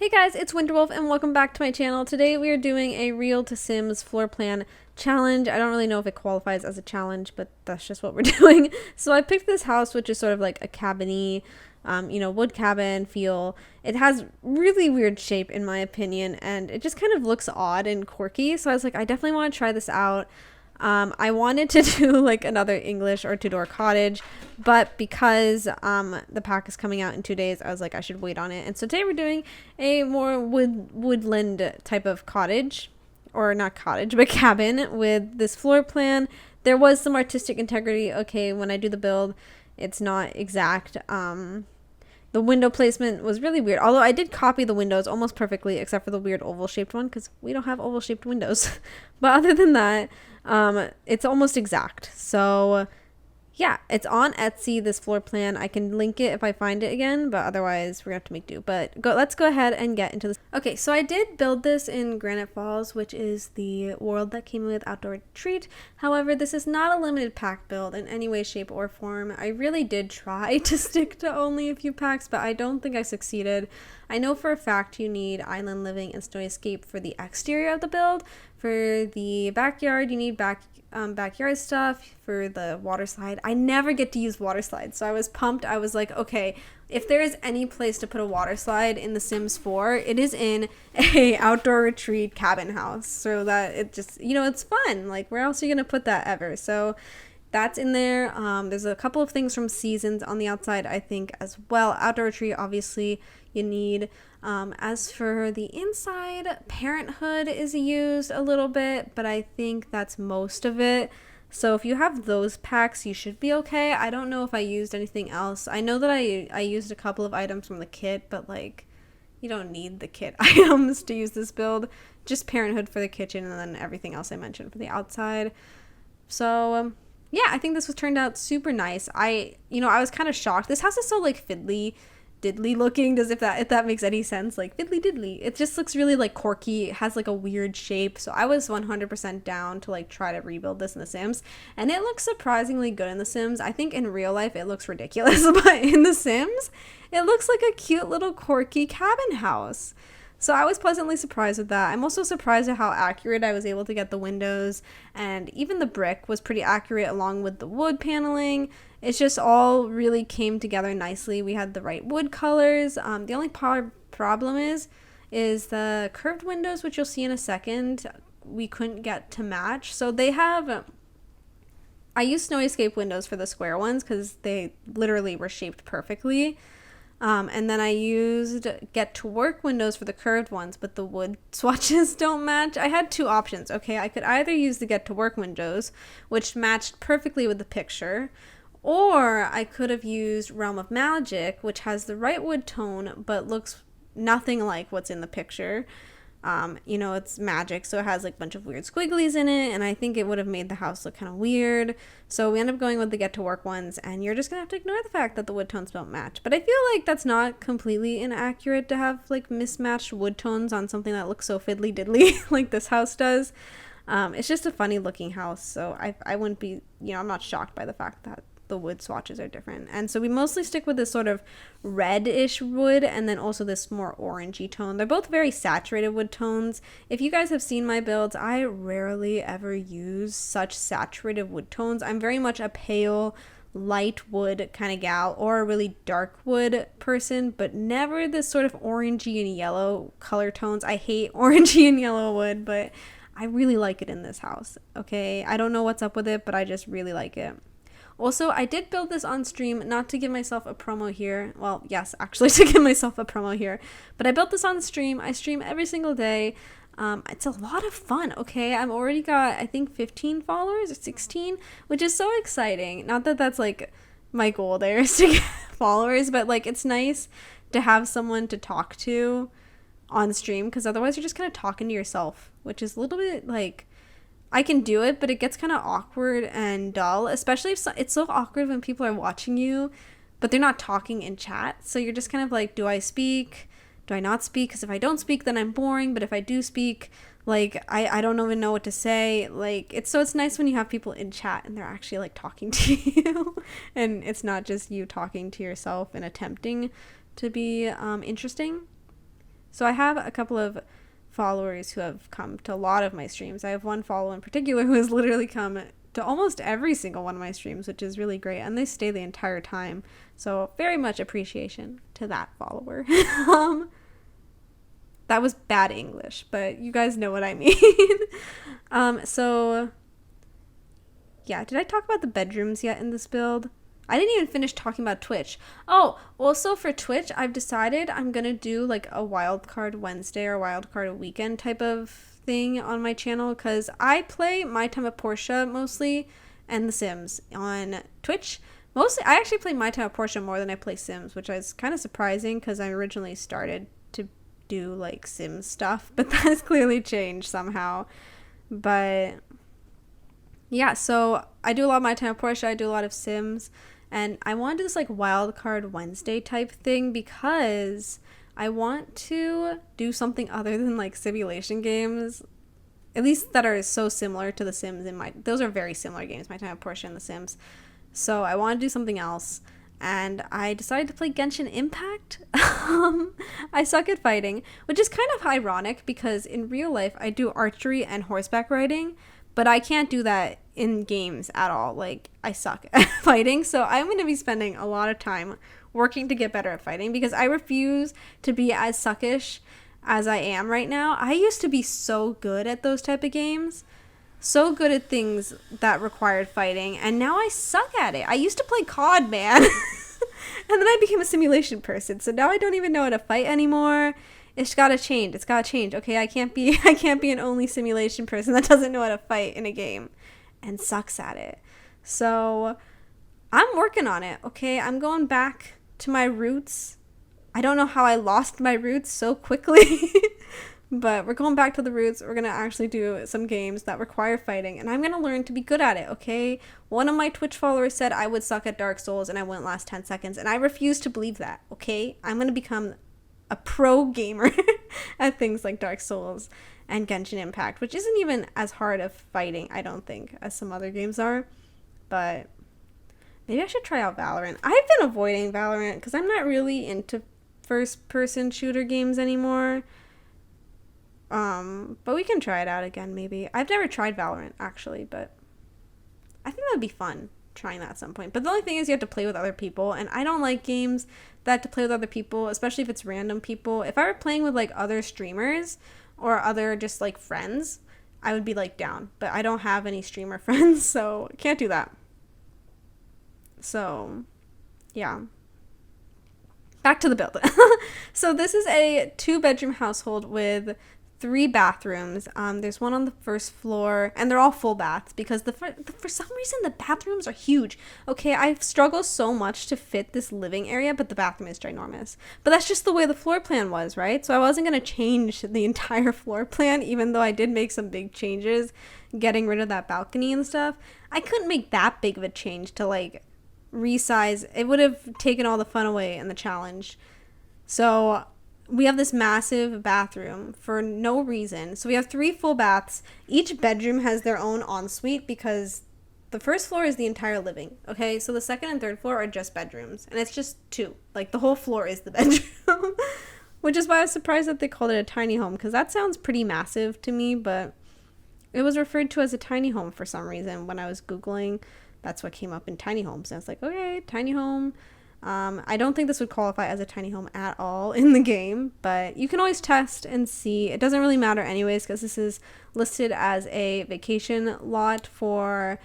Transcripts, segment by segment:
Hey guys, it's Winterwolf and welcome back to my channel. Today we are doing a Real to Sims floor plan challenge. I don't really know if it qualifies as a challenge, but that's just what we're doing. So I picked this house, which is sort of like a cabin-y, wood cabin feel. It has really weird shape in my opinion, and it just kind of looks odd and quirky. So I was like, I definitely want to try this out. I wanted to do like another English or two-door cottage, but because the pack is coming out in 2 days, I was like, I should wait on it. And so today we're doing a more woodland type of cottage, or not cottage, but cabin with this floor plan. There was some artistic integrity. Okay, when I do the build, it's not exact. The window placement was really weird, although I did copy the windows almost perfectly except for the weird oval shaped one because we don't have oval shaped windows. But other than that, it's almost exact. So yeah, it's on Etsy, this floor plan. I can link it if I find it again, but otherwise we're gonna have to make do. But let's go ahead and get into this. Okay, so I did build this in Granite Falls, which is the world that came with Outdoor Retreat. However, this is not a limited pack build in any way, shape, or form. I really did try to stick to only a few packs, but I don't think I succeeded. I know for a fact you need Island Living and Snowy Escape for the exterior of the build. For the backyard, you need backyard stuff. For the water slide, I never get to use water slides, so I was pumped. I was like, okay, if there is any place to put a water slide in The Sims 4, it is in a outdoor retreat cabin house, so that it just, it's fun. Like, where else are you gonna put that ever? So that's in there. There's a couple of things from Seasons on the outside, I think, as well. Outdoor retreat, obviously, you need. As for the inside, Parenthood is used a little bit, but I think that's most of it. So if you have those packs, you should be okay. I don't know if I used anything else. I know that I used a couple of items from the kit, but like, you don't need the kit items to use this build. Just Parenthood for the kitchen and then everything else I mentioned for the outside. So yeah, I think this was turned out super nice. I was kind of shocked. This house is so like fiddly diddly looking, if that makes any sense. Like fiddly diddly, it just looks really like quirky. It has like a weird shape, so I was 100% down to like try to rebuild this in The Sims, and it looks surprisingly good in The Sims. I think in real life it looks ridiculous, but in The Sims it looks like a cute little quirky cabin house. So I was pleasantly surprised with that. I'm also surprised at how accurate I was able to get the windows, and even the brick was pretty accurate along with the wood paneling. It's just all really came together nicely. We had the right wood colors. The only problem is the curved windows, which you'll see in a second, we couldn't get to match. So they have, I used Snowy Escape windows for the square ones because they literally were shaped perfectly. And then I used Get to Work windows for the curved ones, but the wood swatches don't match. I had two options. Okay, I could either use the Get to Work windows, which matched perfectly with the picture, or I could have used Realm of Magic, which has the right wood tone, but looks nothing like what's in the picture. It's magic, so it has like a bunch of weird squigglies in it, and I think it would have made the house look kind of weird. So we end up going with the Get to Work ones, and you're just gonna have to ignore the fact that the wood tones don't match. But I feel like that's not completely inaccurate to have like mismatched wood tones on something that looks so fiddly diddly like this house does. It's just a funny looking house, so I wouldn't be, I'm not shocked by the fact that the wood swatches are different. And so we mostly stick with this sort of reddish wood and then also this more orangey tone. They're both very saturated wood tones. If you guys have seen my builds, I rarely ever use such saturated wood tones. I'm very much a pale light wood kind of gal, or a really dark wood person, but never this sort of orangey and yellow color tones. I hate orangey and yellow wood, but I really like it in this house. Okay, I don't know what's up with it, but I just really like it. Also, I did build this on stream, not to give myself a promo here. Well, yes, actually to give myself a promo here. But I built this on stream. I stream every single day. It's a lot of fun, okay? I've already got, I think, 15 followers or 16, which is so exciting. Not that that's, like, my goal there is to get followers, but, like, it's nice to have someone to talk to on stream, because otherwise you're just kind of talking to yourself, which is a little bit, like, I can do it, but it gets kind of awkward and dull, especially if it's so awkward when people are watching you, but they're not talking in chat. So you're just kind of like, do I speak? Do I not speak? Because if I don't speak, then I'm boring. But if I do speak, like, I don't even know what to say. Like, it's nice when you have people in chat and they're actually like talking to you and it's not just you talking to yourself and attempting to be interesting. So I have a couple of followers who have come to a lot of my streams. I have one follower in particular who has literally come to almost every single one of my streams, which is really great, and they stay the entire time. So very much appreciation to that follower. That was bad English, but you guys know what I mean. So yeah, did I talk about the bedrooms yet in this build? I didn't even finish talking about Twitch. Oh, also for Twitch, I've decided I'm gonna do like a wildcard Wednesday or wildcard weekend type of thing on my channel, because I play My Time at Portia mostly and The Sims on Twitch. Mostly, I actually play My Time at Portia more than I play Sims, which is kind of surprising because I originally started to do like Sims stuff, but that has clearly changed somehow. But yeah, so I do a lot of My Time at Portia, I do a lot of Sims, and I want to do this like wildcard Wednesday type thing because I want to do something other than like simulation games, at least that are so similar to The Sims. Those are very similar games, My Time at Portia and The Sims. So I want to do something else, and I decided to play Genshin Impact. I suck at fighting, which is kind of ironic because in real life I do archery and horseback riding, but I can't do that in games at all. Like, I suck at fighting, so I'm going to be spending a lot of time working to get better at fighting because I refuse to be as suckish as I am right now. I used to be so good at those type of games, so good at things that required fighting, and now I suck at it. I used to play COD, man. And then I became a simulation person, so now I don't even know how to fight anymore. It's gotta change. It's gotta change. Okay, I can't be an only simulation person that doesn't know how to fight in a game and sucks at it. So I'm working on it. Okay, I'm going back to my roots. I don't know how I lost my roots so quickly, but we're going back to the roots. We're gonna actually do some games that require fighting, and I'm gonna learn to be good at it. Okay, one of my Twitch followers said I would suck at Dark Souls and I wouldn't last 10 seconds, and I refuse to believe that. Okay, I'm gonna become a pro gamer at things like Dark Souls and Genshin Impact, which isn't even as hard of fighting, I don't think, as some other games are. But maybe I should try out Valorant. I've been avoiding Valorant because I'm not really into first-person shooter games anymore. But we can try it out again, maybe. I've never tried Valorant, actually, but I think that would be fun, trying that at some point. But the only thing is you have to play with other people, and I don't like games that have to play with other people, especially if it's random people. If I were playing with like other streamers or other just like friends, I would be like down, but I don't have any streamer friends, so can't do that. So yeah, back to the build. So this is a 2-bedroom household with 3 bathrooms. There's one on the first floor, and they're all full baths because for some reason the bathrooms are huge. Okay, I've struggled so much to fit this living area, but the bathroom is ginormous. But that's just the way the floor plan was, right? So I wasn't going to change the entire floor plan, even though I did make some big changes, getting rid of that balcony and stuff. I couldn't make that big of a change to like resize. It would have taken all the fun away in the challenge. So we have this massive bathroom for no reason. So we have 3 full baths. Each bedroom has their own ensuite because the first floor is the entire living. Okay, so the second and third floor are just bedrooms, and it's just 2. Like the whole floor is the bedroom, which is why I was surprised that they called it a tiny home, because that sounds pretty massive to me, but it was referred to as a tiny home for some reason when I was Googling. That's what came up in tiny homes, and I was like, okay, tiny home. I don't think this would qualify as a tiny home at all in the game, but you can always test and see. It doesn't really matter anyways because this is listed as a vacation lot for,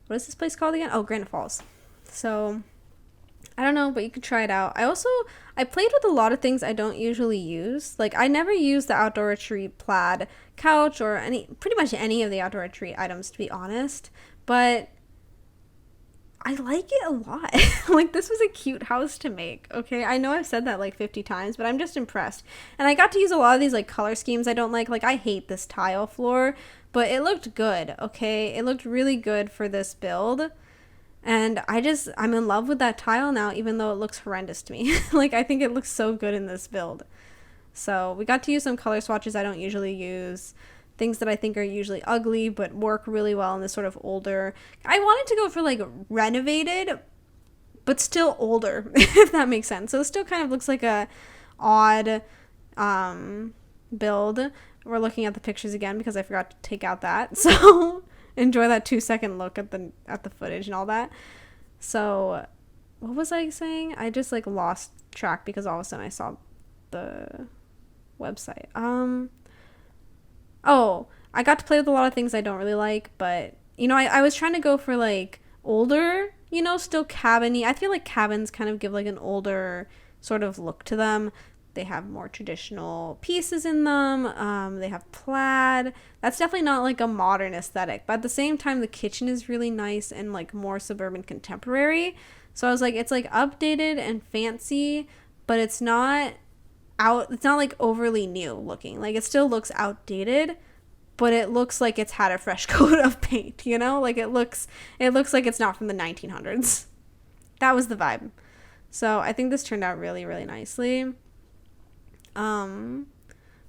what is this place called again? Oh, Granite Falls. So I don't know, but you could try it out. I played with a lot of things I don't usually use. Like, I never use the outdoor retreat plaid couch or pretty much any of the outdoor retreat items, to be honest, but I like it a lot. Like, this was a cute house to make, okay? I know I've said that like 50 times, but I'm just impressed. And I got to use a lot of these like color schemes I don't like. Like, I hate this tile floor, but it looked good, okay? It looked really good for this build. And I'm in love with that tile now, even though it looks horrendous to me. Like, I think it looks so good in this build. So we got to use some color swatches I don't usually use. Things that I think are usually ugly but work really well in this sort of older. I wanted to go for like renovated but still older, if that makes sense. So it still kind of looks like a odd build. We're looking at the pictures again because I forgot to take out that. So enjoy that 2-second look at the footage and all that. So what was I saying? I just like lost track because all of a sudden I saw the website. Oh, I got to play with a lot of things I don't really like, but I was trying to go for like older, still cabin-y. I feel like cabins kind of give like an older sort of look to them. They have more traditional pieces in them. They have plaid. That's definitely not like a modern aesthetic, but at the same time, the kitchen is really nice and like more suburban contemporary. So I was like, it's like updated and fancy, but it's not like overly new looking. Like it still looks outdated, but it looks like it's had a fresh coat of paint, like it looks like it's not from the 1900s. That was the vibe. So I think this turned out really, really nicely.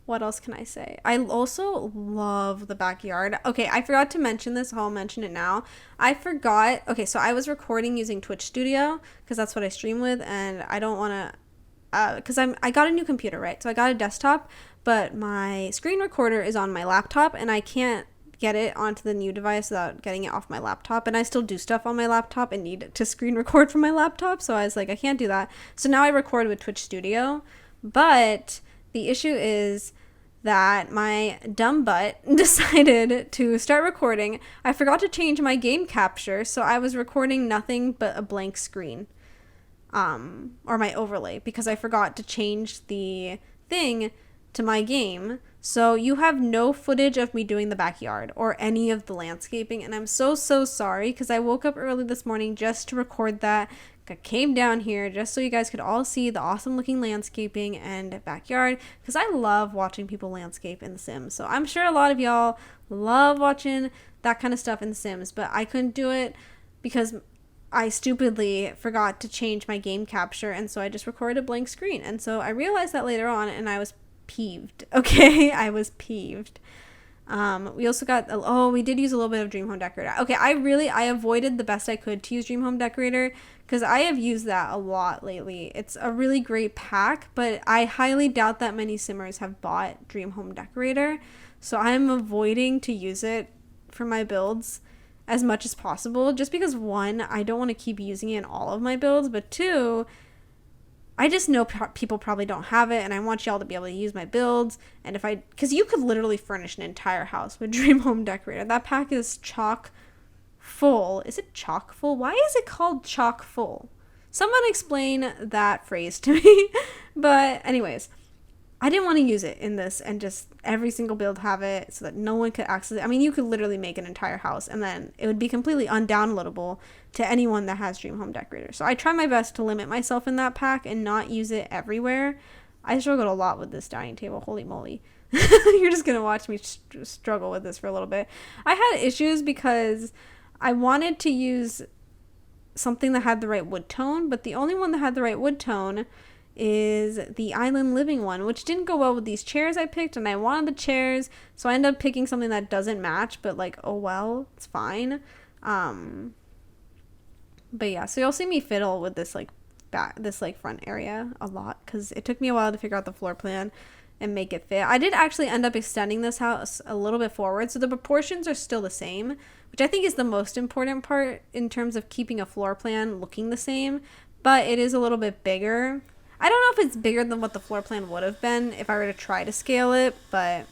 What else can I say? I also love the backyard. Okay, I forgot to mention this. I'll mention it now. I forgot. Okay, so I was recording using Twitch Studio because that's what I stream with, and I don't want to, because I got a new computer, right? So I got a desktop, but my screen recorder is on my laptop, and I can't get it onto the new device without getting it off my laptop. And I still do stuff on my laptop and need to screen record from my laptop, so I was like, I can't do that. So now I record with Twitch Studio, but the issue is that my dumb butt decided to start recording. I forgot to change my game capture, so I was recording nothing but a blank screen, or my overlay, because I forgot to change the thing to my game. So you have no footage of me doing the backyard or any of the landscaping, and I'm so sorry, because I woke up early this morning just to record that. I came down here just so you guys could all see the awesome looking landscaping and backyard, because I love watching people landscape in The Sims. So I'm sure a lot of y'all love watching that kind of stuff in The Sims, but I couldn't do it because I stupidly forgot to change my game capture, and so I just recorded a blank screen. And so I realized that later on, and I was peeved. Okay, I was peeved. We also got, we did use a little bit of Dream Home Decorator. Okay, I avoided the best I could to use Dream Home Decorator because I have used that a lot lately. It's a really great pack, but I highly doubt that many Simmers have bought Dream Home Decorator. So I'm avoiding to use it for my builds as much as possible, just because one, I don't want to keep using it in all of my builds, but two, I just know people probably don't have it, and I want y'all to be able to use my builds. And because you could literally furnish an entire house with Dream Home Decorator. That pack is chock full. Is it chock full? Why is it called chock full? Someone explain that phrase to me. But anyways, I didn't want to use it in this and just every single build have it so that no one could access it. I mean, you could literally make an entire house and then it would be completely undownloadable to anyone that has Dream Home Decorator. So I try my best to limit myself in that pack and not use it everywhere. I struggled a lot with this dining table. Holy moly. You're just going to watch me struggle with this for a little bit. I had issues because I wanted to use something that had the right wood tone, but the only one that had the right wood tone is the island living one, which didn't go well with these chairs I picked, and I wanted the chairs, so I ended up picking something that doesn't match, but like, oh well, it's fine. But yeah, so you'll see me fiddle with this like front area a lot because it took me a while to figure out the floor plan and make it fit. I did actually end up extending this house a little bit forward, so the proportions are still the same, which I think is the most important part in terms of keeping a floor plan looking the same, but it is a little bit bigger. I don't know if it's bigger than what the floor plan would have been if I were to try to scale it, but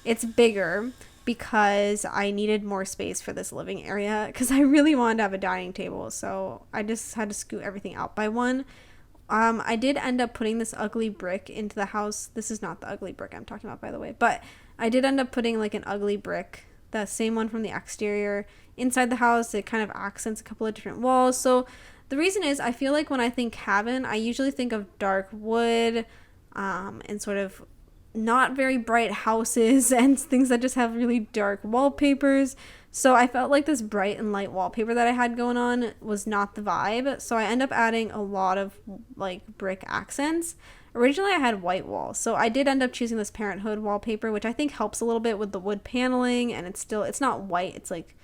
it's bigger because I needed more space for this living area because I really wanted to have a dining table, so I just had to scoot everything out by one. I did end up putting this ugly brick into the house. This is not the ugly brick I'm talking about, by the way, but I did end up putting like an ugly brick, the same one from the exterior, inside the house. It kind of accents a couple of different walls, so the reason is I feel like when I think cabin, I usually think of dark wood and sort of not very bright houses and things that just have really dark wallpapers. So I felt like this bright and light wallpaper that I had going on was not the vibe. So I end up adding a lot of like brick accents. Originally I had white walls, so I did end up choosing this Parenthood wallpaper, which I think helps a little bit with the wood paneling, and it's not white, it's like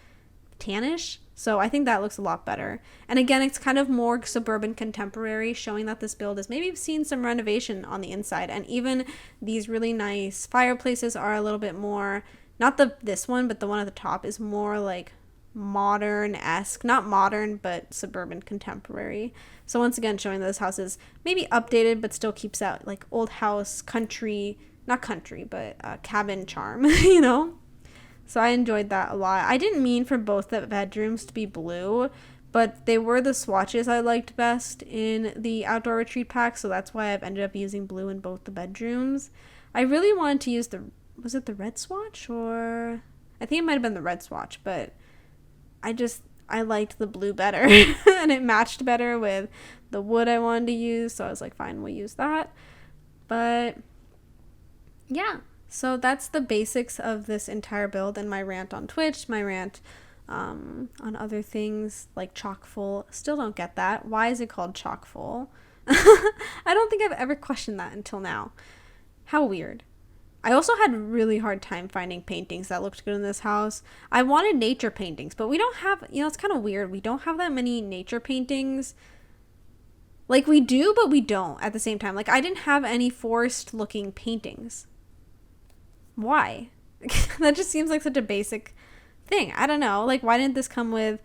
tannish. So I think that looks a lot better. And again, it's kind of more suburban contemporary, showing that this build has maybe seen some renovation on the inside. And even these really nice fireplaces are a little bit more, not this one, but the one at the top is more like modern-esque. Not modern, but suburban contemporary. So once again, showing that this house is maybe updated, but still keeps that like old house, country, not country, but cabin charm, you know? So I enjoyed that a lot. I didn't mean for both the bedrooms to be blue, but they were the swatches I liked best in the outdoor retreat pack, so that's why I've ended up using blue in both the bedrooms. I really wanted to use was it the red swatch, or I think it might have been the red swatch, but I liked the blue better and it matched better with the wood I wanted to use, so I was like, fine, we'll use that. But yeah. So that's the basics of this entire build and my rant on Twitch, my rant on other things like chock full. Still don't get that. Why is it called chock full? I don't think I've ever questioned that until now. How weird. I also had a really hard time finding paintings that looked good in this house. I wanted nature paintings, but we don't have, it's kind of weird. We don't have that many nature paintings. Like we do, but we don't at the same time. Like I didn't have any forest looking paintings. Why? That just seems like such a basic thing. I don't know. Like, why didn't this come with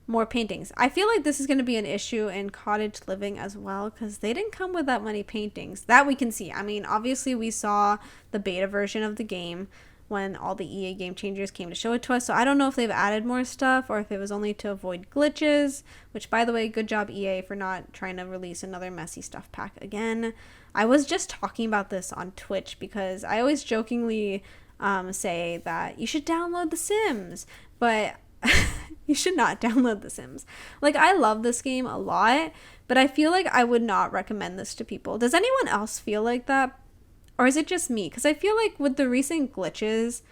more paintings? I feel like this is going to be an issue in cottage living as well, because they didn't come with that many paintings that we can see. I mean, obviously we saw the beta version of the game when all the EA game changers came to show it to us, so I don't know if they've added more stuff or if it was only to avoid glitches, which, by the way, good job EA for not trying to release another messy stuff pack again. I was just talking about this on Twitch because I always jokingly say that you should download The Sims, but you should not download The Sims. Like, I love this game a lot, but I feel like I would not recommend this to people. Does anyone else feel like that? Or is it just me? Because I feel like with the recent glitches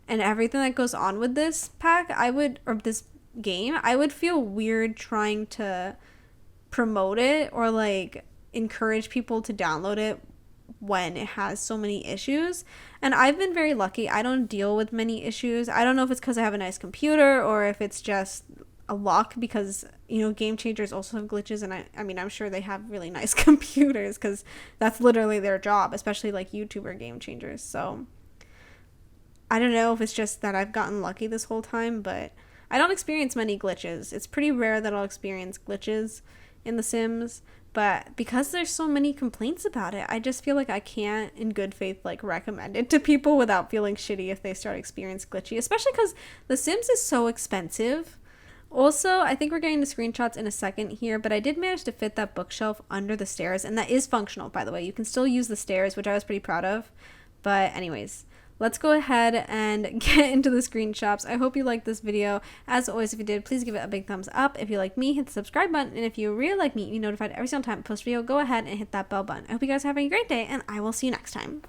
and everything that goes on with this pack, or this game, I would feel weird trying to promote it or like encourage people to download it when it has so many issues. And I've been very lucky. I don't deal with many issues. I don't know if it's because I have a nice computer or if it's just a luck, because game changers also have glitches, and I mean I'm sure they have really nice computers because that's literally their job, especially like YouTuber game changers. So I don't know if it's just that I've gotten lucky this whole time, but I don't experience many glitches. It's pretty rare that I'll experience glitches in The Sims, but because there's so many complaints about it, I just feel like I can't in good faith like recommend it to people without feeling shitty if they start experiencing glitchy, especially because The Sims is so expensive. Also, I think we're getting the screenshots in a second here, but I did manage to fit that bookshelf under the stairs, and that is functional, by the way. You can still use the stairs, which I was pretty proud of. But anyways, let's go ahead and get into the screenshots. I hope you liked this video. As always, if you did, please give it a big thumbs up. If you like me, hit the subscribe button, and if you really like me, you're notified every single time I post a video, go ahead and hit that bell button. I hope you guys are having a great day, and I will see you next time.